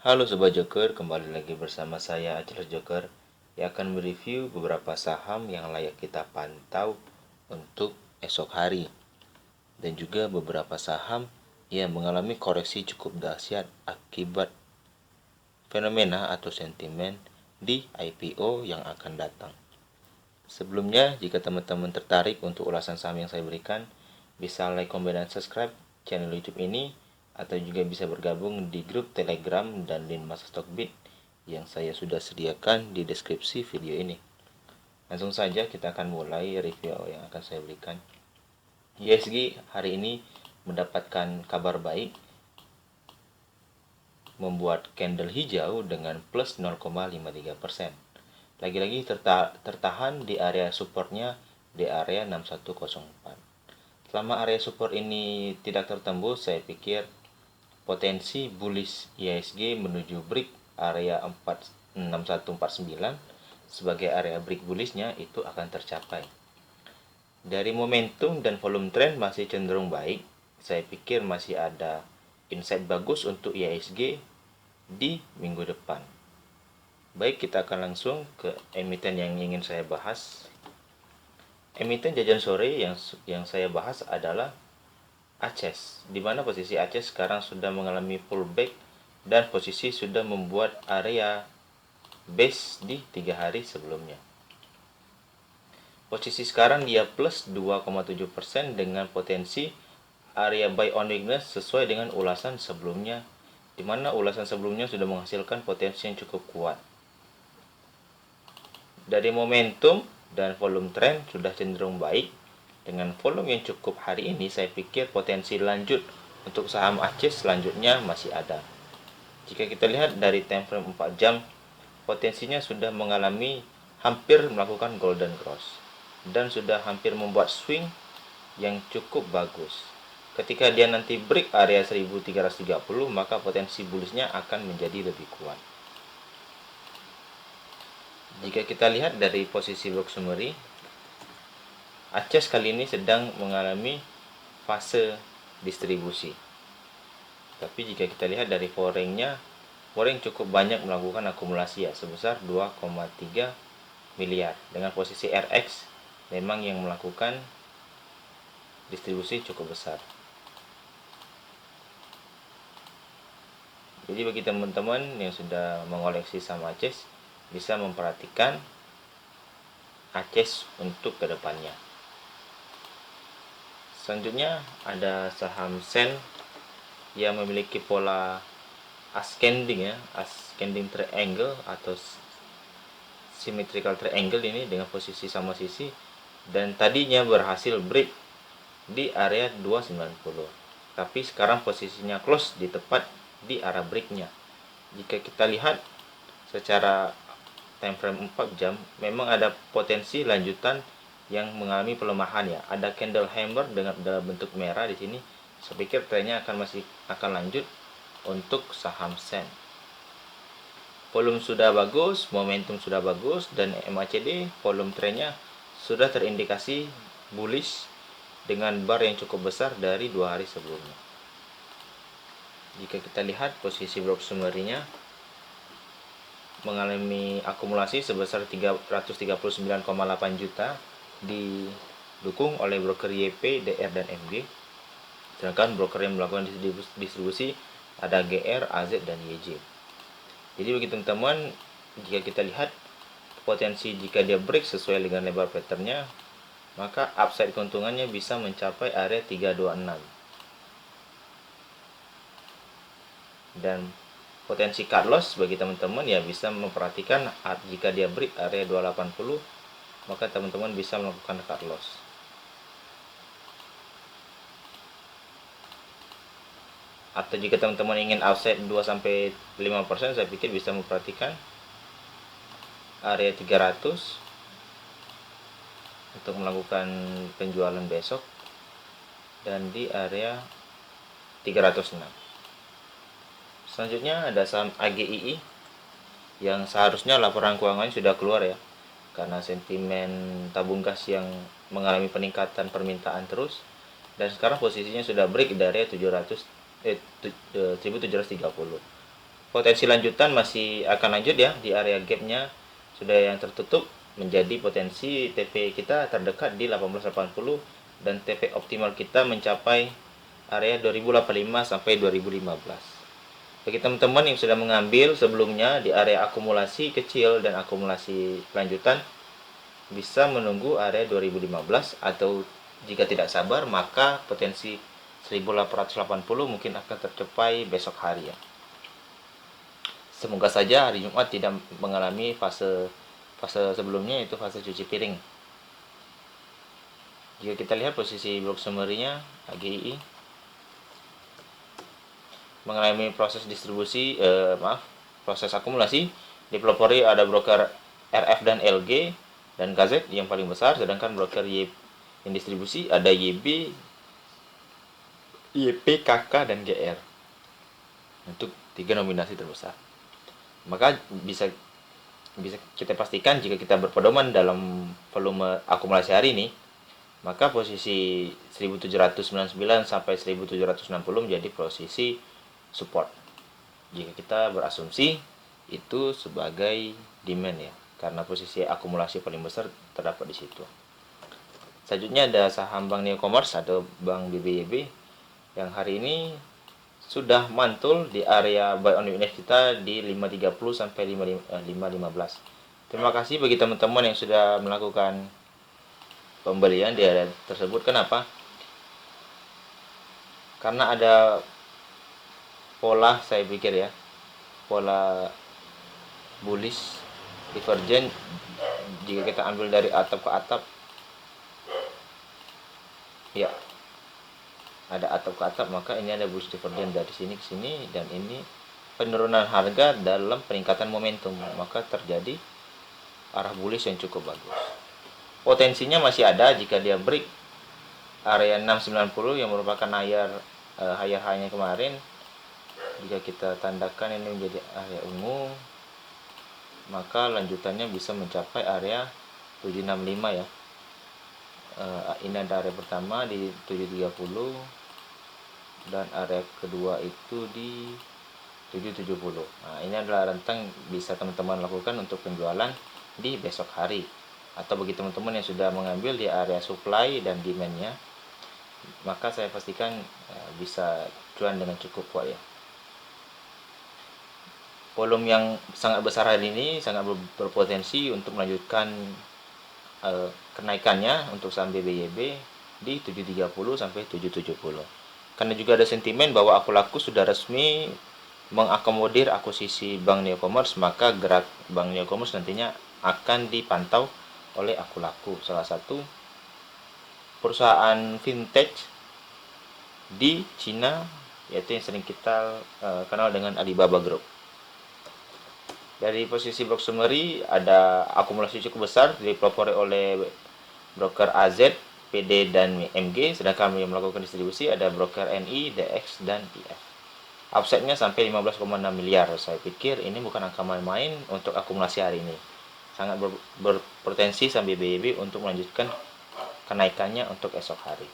Halo Sobat Joker, kembali lagi bersama saya Achilles Joker yang akan mereview beberapa saham yang layak kita pantau untuk esok hari dan juga beberapa saham yang mengalami koreksi cukup dahsyat akibat fenomena atau sentimen di IPO yang akan datang. Sebelumnya, jika teman-teman tertarik untuk ulasan saham yang saya berikan, bisa like, komen, dan subscribe channel YouTube ini, atau juga bisa bergabung di grup Telegram dan link masa Stockbit yang saya sudah sediakan di deskripsi video ini. Langsung saja kita akan mulai review yang akan saya berikan. ISG hari ini mendapatkan kabar baik, membuat candle hijau dengan plus 0,53%. Lagi-lagi tertahan di area supportnya di area 6104. Selama area support ini tidak tertembus, saya pikir potensi bullish IHSG menuju break area 6149 sebagai area break bullishnya itu akan tercapai. Dari momentum dan volume trend masih cenderung baik, saya pikir masih ada insight bagus untuk IHSG di minggu depan. Baik, kita akan langsung ke emiten yang ingin saya bahas. Emiten jajan sore yang saya bahas adalah Aces, di mana posisi Aces sekarang sudah mengalami pullback dan posisi sudah membuat area base di 3 hari sebelumnya. Posisi sekarang dia plus 2,7% dengan potensi area buy on weakness sesuai dengan ulasan sebelumnya, di mana ulasan sebelumnya sudah menghasilkan potensi yang cukup kuat. Dari momentum dan volume trend sudah cenderung baik. Dengan volume yang cukup hari ini, saya pikir potensi lanjut untuk saham Aces selanjutnya masih ada. Jika kita lihat dari time frame 4 jam, potensinya sudah mengalami hampir melakukan golden cross dan sudah hampir membuat swing yang cukup bagus. Ketika dia nanti break area 1330, maka potensi bullishnya akan menjadi lebih kuat. Jika kita lihat dari posisi block summary, Aces kali ini sedang mengalami fase distribusi. Tapi jika kita lihat dari foreign-nya, foreign cukup banyak melakukan akumulasi ya, sebesar 2,3 miliar. Dengan posisi RX memang yang melakukan distribusi cukup besar. Jadi bagi teman-teman yang sudah mengoleksi saham Aces, bisa memperhatikan Aces untuk kedepannya. Selanjutnya ada saham Sen yang memiliki pola ascending ya, ascending triangle atau symmetrical triangle ini dengan posisi sama sisi, dan tadinya berhasil break di area 290. Tapi sekarang posisinya close di tepat di arah breaknya. Jika kita lihat secara time frame 4 jam, memang ada potensi lanjutan yang mengalami pelemahan ya. Ada candle hammer dengan dalam bentuk merah di sini. Saya pikir trennya akan lanjut untuk saham Sen. Volume sudah bagus, momentum sudah bagus, dan MACD volume trennya sudah terindikasi bullish dengan bar yang cukup besar dari 2 hari sebelumnya. Jika kita lihat posisi block summary-nya mengalami akumulasi sebesar 339,8 juta didukung oleh broker YP, DR, dan MG. Sedangkan broker yang melakukan distribusi ada GR, AZ, dan YJ. Jadi bagi teman-teman, jika kita lihat potensi jika dia break sesuai dengan lebar patternnya, maka upside keuntungannya bisa mencapai area 326. Dan potensi cut loss bagi teman-teman ya bisa memperhatikan jika dia break area 280, maka teman-teman bisa melakukan cut loss. Atau jika teman-teman ingin offset 2-5%, saya pikir bisa memperhatikan area 300 untuk melakukan penjualan besok, dan di area 306. Selanjutnya ada saham AGII yang seharusnya laporan keuangannya sudah keluar ya, karena sentimen tabung gas yang mengalami peningkatan permintaan terus, dan sekarang posisinya sudah break dari 1730. potensi lanjutan masih akan lanjut ya, di area gapnya sudah yang tertutup, menjadi potensi TP kita terdekat di 1880 dan TP optimal kita mencapai area 2085 sampai 2015. Bagi teman-teman yang sudah mengambil sebelumnya di area akumulasi kecil dan akumulasi lanjutan, bisa menunggu area 2015, atau jika tidak sabar maka potensi 1880 mungkin akan tercapai besok hari ya. Semoga saja hari Jumat tidak mengalami fase sebelumnya, yaitu fase cuci piring. Jika kita lihat posisi blok summary-nya AGI mengalami proses distribusi, proses akumulasi. Dipelopori ada broker RF dan LG dan KZ yang paling besar, sedangkan broker Y yang distribusi ada YB, YP, KK, dan GR untuk 3 nominasi terbesar. Maka bisa kita pastikan jika kita berpedoman dalam volume akumulasi hari ini, maka posisi 1799 sampai 1760 menjadi posisi support. Jika kita berasumsi itu sebagai demand ya, karena posisi akumulasi paling besar terdapat di situ. Selanjutnya ada saham Bank Neo Commerce atau Bank BBYB yang hari ini sudah mantul di area buy on weakness kita di 530 sampai 515. Terima kasih bagi teman-teman yang sudah melakukan pembelian di area tersebut. Kenapa? Karena ada pola, saya pikir ya, pola bullish divergent. Jika kita ambil dari atap ke atap ya, ada atap ke atap, maka ini ada bullish divergent dari sini ke sini, dan ini penurunan harga dalam peningkatan momentum, maka terjadi arah bullish yang cukup bagus. Potensinya masih ada jika dia break area 690 yang merupakan higher high-nya kemarin. Jika kita tandakan ini menjadi area ungu, maka lanjutannya bisa mencapai area 765 ya. Ini ada area pertama di 730 dan area kedua itu di 770. Nah, ini adalah rentang bisa teman-teman lakukan untuk penjualan di besok hari, atau bagi teman-teman yang sudah mengambil di area supply dan demand-nya, maka saya pastikan bisa cuan dengan cukup kuat ya. Volume yang sangat besar hari ini sangat berpotensi untuk melanjutkan kenaikannya untuk saham BBYB di 730 sampai 770. Karena juga ada sentimen bahwa aku laku sudah resmi mengakomodir akuisisi Bank Neo Commerce, maka gerak Bank Neo Commerce nantinya akan dipantau oleh aku laku, salah satu perusahaan fintech di Cina, yaitu yang sering kita kenal dengan Alibaba Group. Dari posisi block summary ada akumulasi cukup besar dipelopori oleh broker AZ, PD, dan MG, sedangkan yang melakukan distribusi ada broker NI, DX, dan IF. Upside-nya sampai 15,6 miliar. Saya pikir ini bukan angka main-main untuk akumulasi hari ini. Sangat berpotensi saham BBYB untuk melanjutkan kenaikannya untuk esok hari.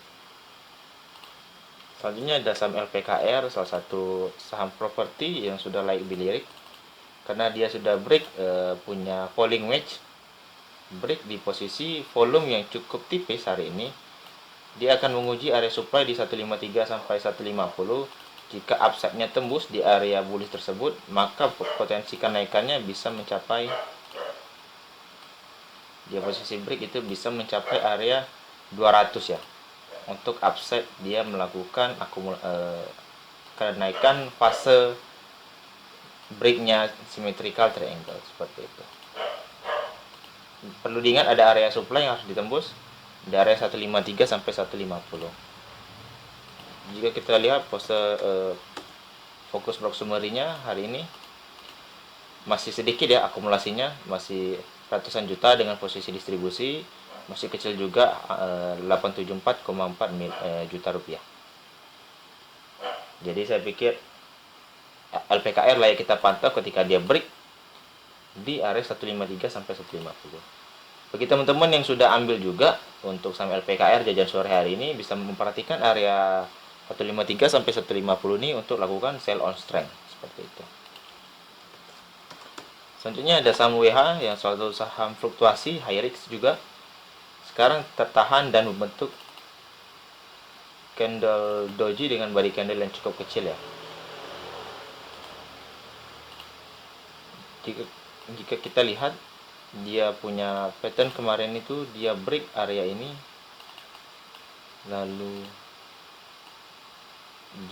Selanjutnya ada saham LPKR, salah satu saham properti yang sudah layak dilirik karena dia sudah break punya falling wedge, break di posisi volume yang cukup tipis hari ini. Dia akan menguji area supply di 153 sampai 150. Jika upside-nya tembus di area bullish tersebut, maka potensi kenaikannya bisa mencapai, dia posisi break itu bisa mencapai area 200 ya. Untuk upside dia melakukan kenaikan fase breaknya symmetrical triangle seperti itu. Perlu diingat ada area supply yang harus ditembus di area 153 sampai 150. Jika kita lihat pose fokus block summary-nya hari ini masih sedikit ya akumulasinya, masih ratusan juta dengan posisi distribusi, masih kecil juga 874,4 juta rupiah. Jadi saya pikir LPKR layak kita pantau ketika dia break di area 153 sampai 150. Bagi teman-teman yang sudah ambil juga untuk saham LPKR jajan sore hari ini, bisa memperhatikan area 153 sampai 150 ini untuk lakukan sell on strength seperti itu. Selanjutnya ada saham WH yang suatu saham fluktuasi high risk juga. Sekarang tertahan dan membentuk candle doji dengan body candle yang cukup kecil ya. Jika kita lihat dia punya pattern kemarin itu dia break area ini, lalu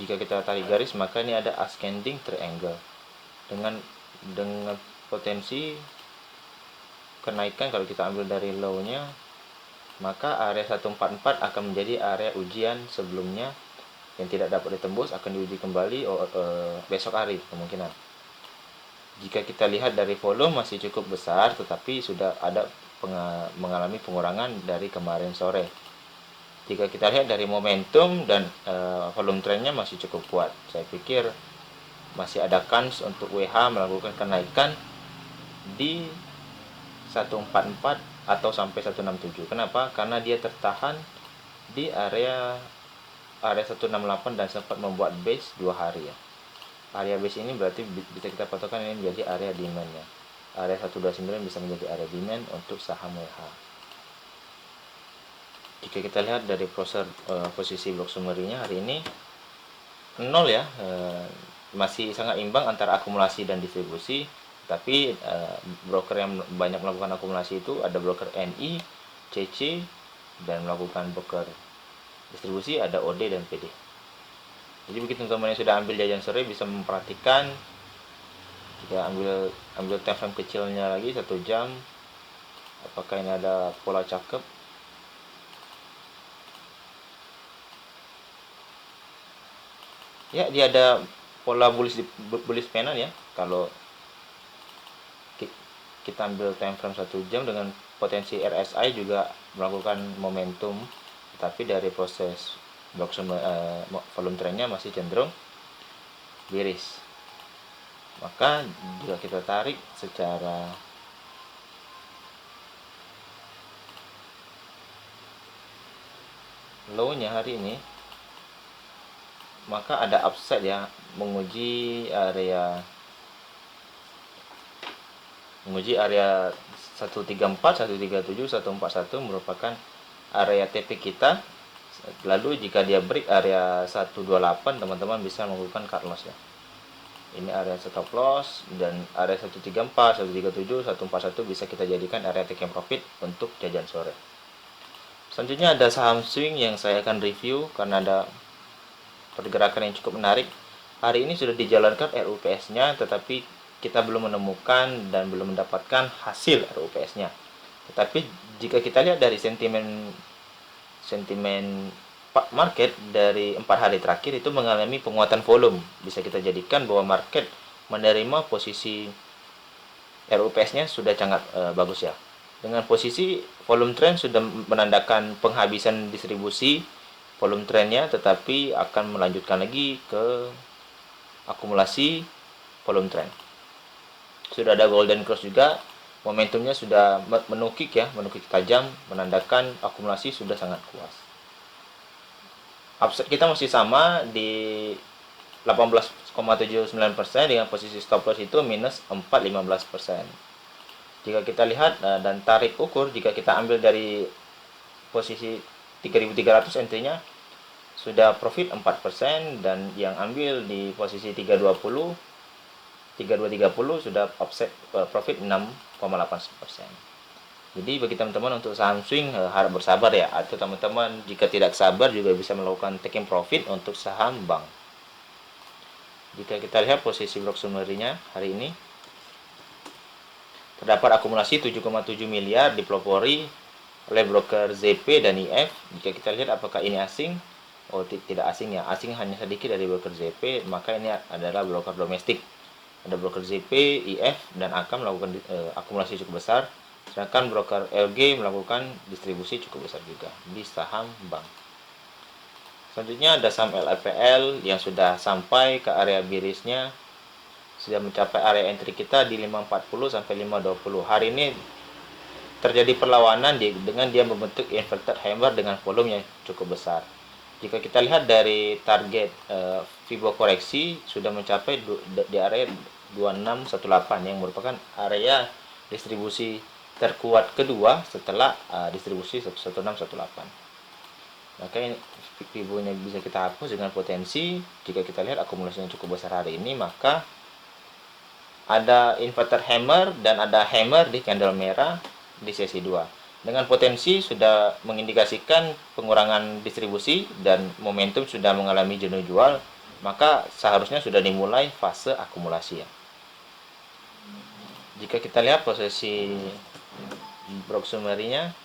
jika kita tarik garis maka ini ada ascending triangle dengan potensi kenaikan. Kalau kita ambil dari low-nya, maka area 144 akan menjadi area ujian sebelumnya yang tidak dapat ditembus, akan diuji kembali besok hari kemungkinan. Jika kita lihat dari volume masih cukup besar, tetapi sudah ada mengalami pengurangan dari kemarin sore. Jika kita lihat dari momentum dan volume trendnya masih cukup kuat, saya pikir masih ada kans untuk WH melakukan kenaikan di 144 atau sampai 167. Kenapa? Karena dia tertahan di area 168 dan sempat membuat base 2 hari ya. Area base ini berarti bisa kita patokan ini menjadi area demand ya. Area 129 bisa menjadi area demand untuk saham WH. Jika kita lihat dari posisi blok summary-nya hari ini 0 ya, masih sangat imbang antara akumulasi dan distribusi. Tapi broker yang banyak melakukan akumulasi itu ada broker NI, CC, dan melakukan broker distribusi ada OD dan PD. Jadi bagi teman-teman yang sudah ambil jajan sore bisa memperhatikan, jika ambil time frame kecilnya lagi 1 jam, apakah ini ada pola cakep. Ya, dia ada pola bullish panel ya. Kalau kita ambil time frame 1 jam dengan potensi RSI juga melakukan momentum, tapi dari proses volume trendnya masih cenderung bearish. Maka jika kita tarik secara low-nya hari ini, maka ada upside ya, menguji area 134, 137, 141 merupakan area TP kita. Lalu jika dia break area 128, teman-teman bisa melakukan cut loss ya. Ini area stop loss, dan area 134, 137, 141 bisa kita jadikan area taking profit untuk jajan sore. Selanjutnya ada saham swing yang saya akan review karena ada pergerakan yang cukup menarik. Hari ini sudah dijalankan RUPS-nya, tetapi kita belum menemukan dan belum mendapatkan hasil RUPS-nya. Tetapi jika kita lihat dari sentimen market dari 4 hari terakhir itu mengalami penguatan volume, bisa kita jadikan bahwa market menerima posisi RUPS-nya sudah sangat bagus ya. Dengan posisi volume trend sudah menandakan penghabisan distribusi volume trendnya, tetapi akan melanjutkan lagi ke akumulasi volume trend. Sudah ada golden cross juga, momentumnya sudah menukik tajam, menandakan akumulasi sudah sangat kuat. Upside kita masih sama di 18,79% dengan posisi stop loss itu minus 4,15%. Jika kita lihat dan tarik ukur, jika kita ambil dari posisi 3.300 entry-nya sudah profit 4%, dan yang ambil di posisi 320, 3230 sudah offset profit 6,8%. Jadi bagi teman-teman untuk saham swing harap bersabar ya, atau teman-teman jika tidak sabar juga bisa melakukan taking profit untuk saham bank. Jika kita lihat posisi block summary-nya hari ini, terdapat akumulasi 7,7 miliar dipelopori oleh broker ZP dan IF. Jika kita lihat apakah ini asing, tidak asing ya, asing hanya sedikit dari broker ZP, maka ini adalah broker domestik. Ada broker ZP, IF, dan AK melakukan akumulasi cukup besar, sedangkan broker LG melakukan distribusi cukup besar juga di saham bank. Selanjutnya ada saham LFPL yang sudah sampai ke area bearish-nya, sudah mencapai area entry kita di 540 sampai 520. Hari ini terjadi perlawanan dengan dia membentuk inverted hammer dengan volume yang cukup besar. Jika kita lihat dari target Fibo koreksi sudah mencapai di area 2618 yang merupakan area distribusi terkuat kedua setelah distribusi 1618. Maka ini pivonya bisa kita hapus dengan potensi. Jika kita lihat akumulasinya cukup besar hari ini, maka ada inverter hammer dan ada hammer di candle merah di sesi 2. Dengan potensi sudah mengindikasikan pengurangan distribusi dan momentum sudah mengalami jenuh jual, maka seharusnya sudah dimulai fase akumulasi ya. Jika kita lihat posisi broad summary-nya,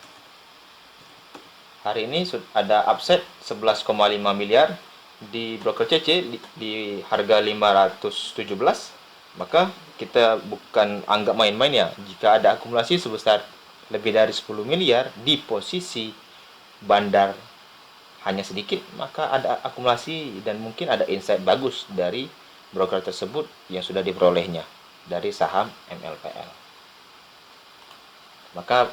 hari ini ada upset 11,5 miliar di broker CC di harga 517. Maka kita bukan anggap main-main ya. Jika ada akumulasi sebesar lebih dari 10 miliar di posisi bandar hanya sedikit, maka ada akumulasi dan mungkin ada insight bagus dari broker tersebut yang sudah diperolehnya dari saham MLPL. Maka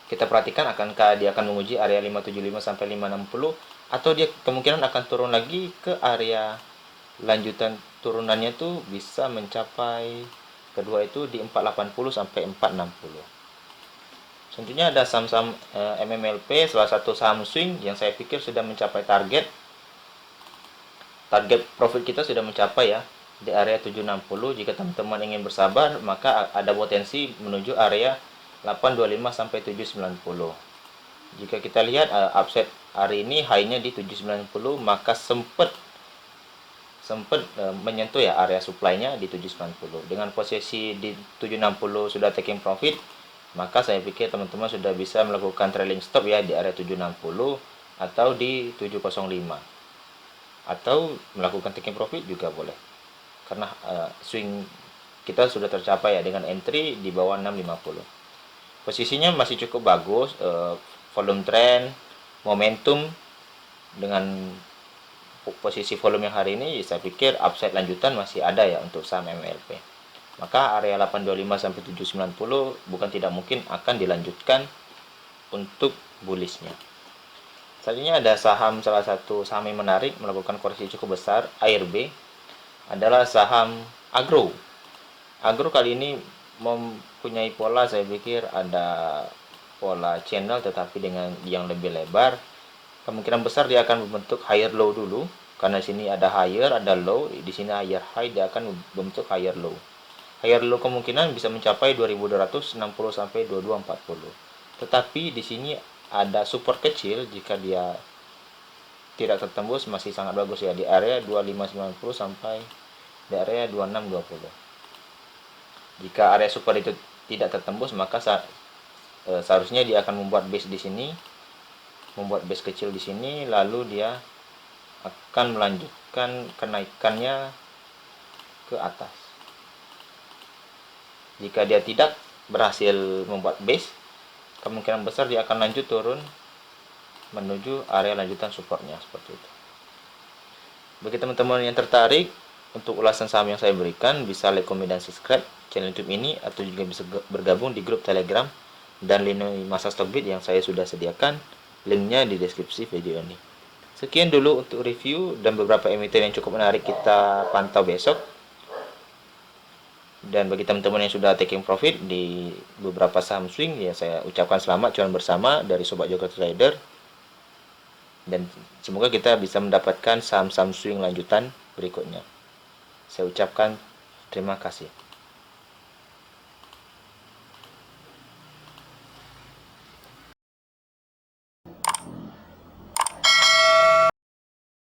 kita perhatikan akankah dia akan menguji area 575 sampai 560 atau dia kemungkinan akan turun lagi ke area lanjutan turunannya tuh bisa mencapai kedua itu di 480 sampai 460. Tentunya ada saham-saham MMLP, salah satu saham swing yang saya pikir sudah mencapai target profit kita sudah mencapai ya di area 760. Jika teman-teman ingin bersabar, maka ada potensi menuju area 825 sampai 790. Jika kita lihat upside hari ini high-nya di 790, maka sempat menyentuh ya area supply-nya di 790. Dengan posisi di 760 sudah taking profit, maka saya pikir teman-teman sudah bisa melakukan trailing stop ya di area 760 atau di 705. Atau melakukan taking profit juga boleh. Karena swing kita sudah tercapai ya dengan entry di bawah 650. Posisinya masih cukup bagus, volume trend, momentum dengan posisi volume yang hari ini, saya pikir upside lanjutan masih ada ya untuk saham MLP. Maka area 825 sampai 790 bukan tidak mungkin akan dilanjutkan untuk bullishnya. Selanjutnya ada salah satu saham yang menarik melakukan koreksi cukup besar, ARB, adalah saham agro. Agro kali ini mempunyai pola, saya pikir ada pola channel tetapi dengan yang lebih lebar. Kemungkinan besar dia akan membentuk higher low dulu, karena di sini ada higher, ada low, di sini higher high, dia akan membentuk higher low. Higher low kemungkinan bisa mencapai 2260 sampai 2240. Tetapi di sini ada support kecil, jika dia tidak tertembus masih sangat bagus ya di area 2590 sampai di area 2620. Jika area support itu tidak tertembus, maka seharusnya dia akan membuat base di sini, membuat base kecil di sini, lalu dia akan melanjutkan kenaikannya ke atas. Jika dia tidak berhasil membuat base, kemungkinan besar dia akan lanjut turun menuju area lanjutan supportnya seperti itu. Bagi teman-teman yang tertarik untuk ulasan saham yang saya berikan, bisa like, komen, dan subscribe channel YouTube ini, atau juga bisa bergabung di grup Telegram dan lini masa Stockbit yang saya sudah sediakan. Linknya di deskripsi video ini. Sekian dulu untuk review dan beberapa emiten yang cukup menarik kita pantau besok. Dan bagi teman-teman yang sudah taking profit di beberapa saham swing, ya saya ucapkan selamat cuan bersama dari Sobat Joker Trader. Dan semoga kita bisa mendapatkan saham-saham swing lanjutan berikutnya. Saya ucapkan terima kasih.